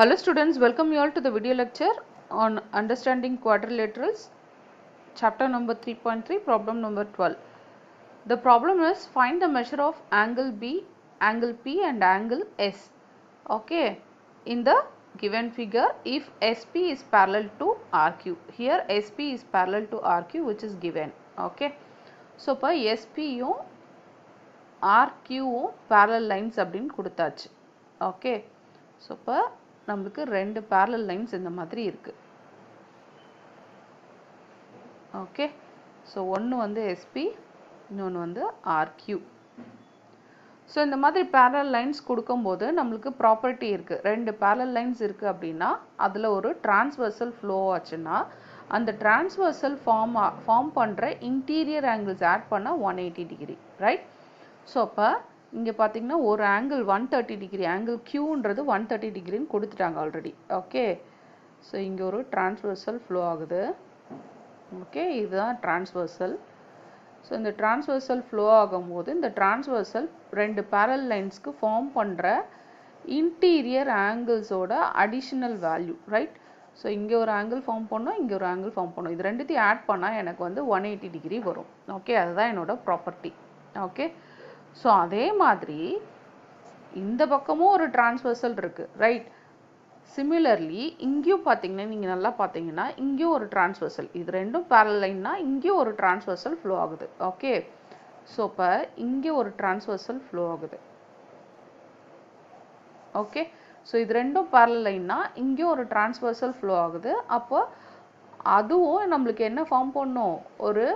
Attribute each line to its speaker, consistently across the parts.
Speaker 1: Hello students, welcome you all to the video lecture on understanding quadrilaterals, chapter number 3.3, problem number 12. The problem is find the measure of angle B, angle P and angle S. Okay, in the given figure, if SP is parallel to RQ, here SP is parallel to RQ which is given. Okay, so இப்போ SP யும் RQ யும் parallel lines அப்படின்னு கொடுத்தாச்சு. Okay, so இப்போ நமக்கு ரெண்டு parallel lines இந்த மாதிரி இருக்கு. ஓகே, ஸோ ஒன்று வந்து SP, இன்னொன்று வந்து RQ. ஸோ இந்த மாதிரி parallel lines கொடுக்கும்போது நம்மளுக்கு ப்ராப்பர்ட்டி இருக்குது. ரெண்டு parallel lines இருக்குது அப்படின்னா அதில் ஒரு transversal flow ஆச்சுன்னா அந்த transversal ஃபார்ம் பண்ணுற interior angles ஆட் பண்ண 180 டிகிரி, ரைட்? ஸோ அப்போ இங்கே பார்த்தீங்கன்னா ஒரு ஆங்கிள் 130 டிகிரி, ஆங்கிள் Qன்றது 130 டிகிரின்னு கொடுத்துட்டாங்க ஆல்ரெடி. ஓகே, ஸோ இங்கே ஒரு டிரான்ஸ்வர்சல் ஃப்ளோ ஆகுது. ஓகே, இதுதான் டிரான்ஸ்வர்சல். ஸோ இந்த டிரான்ஸ்வர்சல் ஃப்ளோ ஆகும்போது இந்த டிரான்ஸ்வர்சல் ரெண்டு பேரல் லைன்ஸ்க்கு ஃபார்ம் பண்ணுற இன்டீரியர் ஆங்கிள்ஸோட அடிஷ்னல் வேல்யூ, ரைட்? ஸோ இங்கே ஒரு ஆங்கிள் ஃபார்ம் பண்ணோம், இங்கே ஒரு ஆங்கிள் ஃபார்ம் பண்ணோம். இது ரெண்டுத்தையும் ஆட் பண்ணால் எனக்கு வந்து 180 டிகிரி வரும். ஓகே, அதுதான் என்னோட ப்ராப்பர்ட்டி. ஓகே, ஸோ அதே மாதிரி இந்த பக்கமும் ஒரு டிரான்ஸ்வர்சல் இருக்கு, ரைட்? சிமிலர்லி இங்கேயும் பார்த்தீங்கன்னா நீங்கள் நல்லா பார்த்தீங்கன்னா இங்கேயும் ஒரு டிரான்ஸ்வர்சல், இது ரெண்டும் பேரல் லைன்னா இங்கேயும் ஒரு டிரான்ஸ்வர்சல் ஃப்ளோ ஆகுது. ஓகே, ஸோ இப்போ இங்கே ஒரு டிரான்ஸ்வர்சல் ஃப்ளோ ஆகுது. ஓகே, ஸோ இது ரெண்டும் பேரல் லைன்னா இங்கேயும் ஒரு டிரான்ஸ்வர்சல் ஃப்ளோ ஆகுது. அப்போ அதுவும் நம்மளுக்கு என்ன ஃபார்ம் பண்ணும்? ஒரு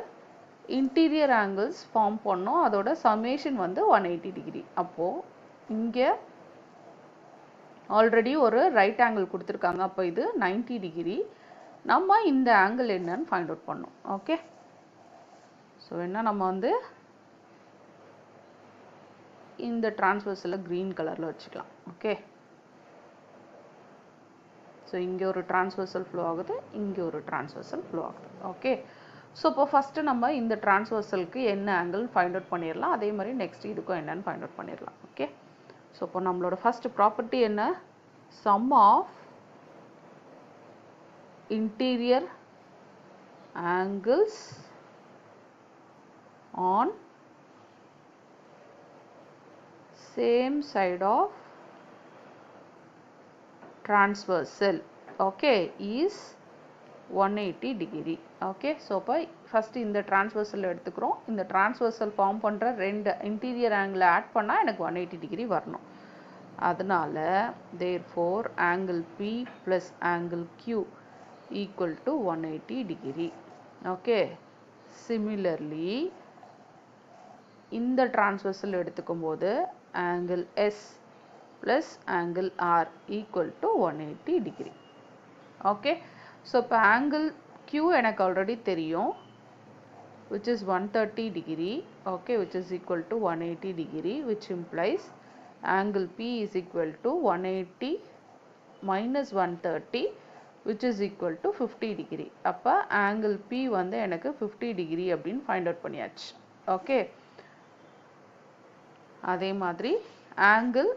Speaker 1: இன்டீரியர் ஆங்கிள்ஸ் ஃபார்ம் பண்ணோம். அதோட சமேஷன் வந்து 180 டிகிரி. அப்போது இங்கே ஆல்ரெடி ஒரு ரைட் ஆங்கிள் கொடுத்துருக்காங்க, அப்போ இது 90 டிகிரி. நம்ம இந்த ஆங்கிள் என்னன்னு ஃபைண்ட் அவுட் பண்ணோம். ஓகே, ஸோ என்ன நம்ம வந்து இந்த டிரான்ஸ்வர்சலில் க்ரீன் கலரில் வச்சுக்கலாம். ஓகே, ஸோ இங்கே ஒரு டிரான்ஸ்வர்சல் ஃப்ளோ ஆகுது, இங்கே ஒரு டிரான்ஸ்வர்சல் ஃப்ளோ ஆகுது. ஓகே, ஸோ இப்போ ஃபஸ்ட்டு நம்ம இந்த டிரான்ஸ்வர்சலுக்கு என்ன ஆங்கிள் ஃபைண்ட் அவுட் பண்ணிடலாம். அதே மாதிரி நெக்ஸ்ட் இதுக்கும் என்னன்னு ஃபைண்ட் அவுட் பண்ணிடலாம். ஓகே, ஸோ இப்போ நம்மளோட ஃபஸ்ட் ப்ராப்பர்ட்டி என்ன? Sum of interior angles on same side of transversal, okay, is 180 degree. okay, so இப்போ ஃபஸ்ட்டு இந்த டிரான்ஸ்வர்சல் எடுத்துக்கிறோம். இந்த டிரான்ஸ்வர்சல் ஃபார்ம் பண்ணுற ரெண்டு இன்டீரியர் ஆங்கிளை ஆட் பண்ணால் எனக்கு 180 டிகிரி வரணும். அதனால therefore angle P plus angle Q equal to 180 degree. okay, similarly இந்த டிரான்ஸ்வர்சல் எடுத்துக்கும் போது angle S plus angle R equal to 180 degree. okay, so இப்போ angle Q எனக்கு already தெரியும், which is 130 degree, okay, which is equal to 180 degree, which implies angle P is equal to 180 minus 130, which is equal to 50 degree. அப்போ angle P வந்து எனக்கு 50 degree அப்படின்னு find out பண்ணியாச்சு. okay, அதே மாதிரி angle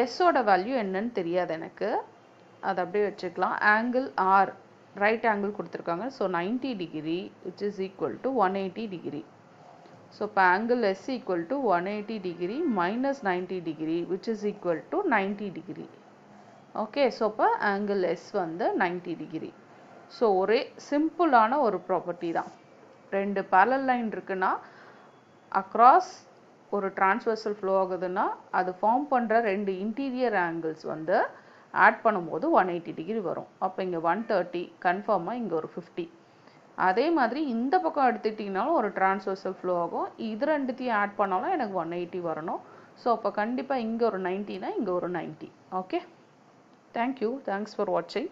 Speaker 1: S ஓட value என்னன்னு தெரியாது எனக்கு, அதை அப்படியே வச்சுக்கலாம். ஆங்கிள் R ரைட் ஆங்கிள் கொடுத்துருக்காங்க, so 90 degree which is equal to 180 degree. So இப்போ angle S equal to 180 degree minus 90 degree which is equal to 90 degree. Okay, so இப்போ ஆங்கிள் S வந்து 90 டிகிரி. ஸோ ஒரே சிம்பிளான ஒரு ப்ராப்பர்ட்டி தான். ரெண்டு parallel line இருக்குன்னா அக்ராஸ் ஒரு டிரான்ஸ்வர்சல் ஃப்ளோ ஆகுதுன்னா அது ஃபார்ம் பண்ணுற ரெண்டு இன்டீரியர் ஆங்கிள்ஸ் வந்து ஆட் பண்ணும்போது 180 டிகிரி வரும். அப்போ இங்கே 130 கன்ஃபார்மாக இங்கே ஒரு 50. அதே மாதிரி இந்த பக்கம் எடுத்துக்கிட்டிங்கனாலும் ஒரு டிரான்ஸ்வர்சல் ஃப்ளோ ஆகும். இது ரெண்டுத்தையும் ஆட் பண்ணாலும் எனக்கு 180 வரணும். ஸோ அப்போ கண்டிப்பாக இங்கே ஒரு 90னா இங்கே ஒரு 90. ஓகே, தேங்க்யூ, தேங்க்ஸ் ஃபார் வாட்சிங்.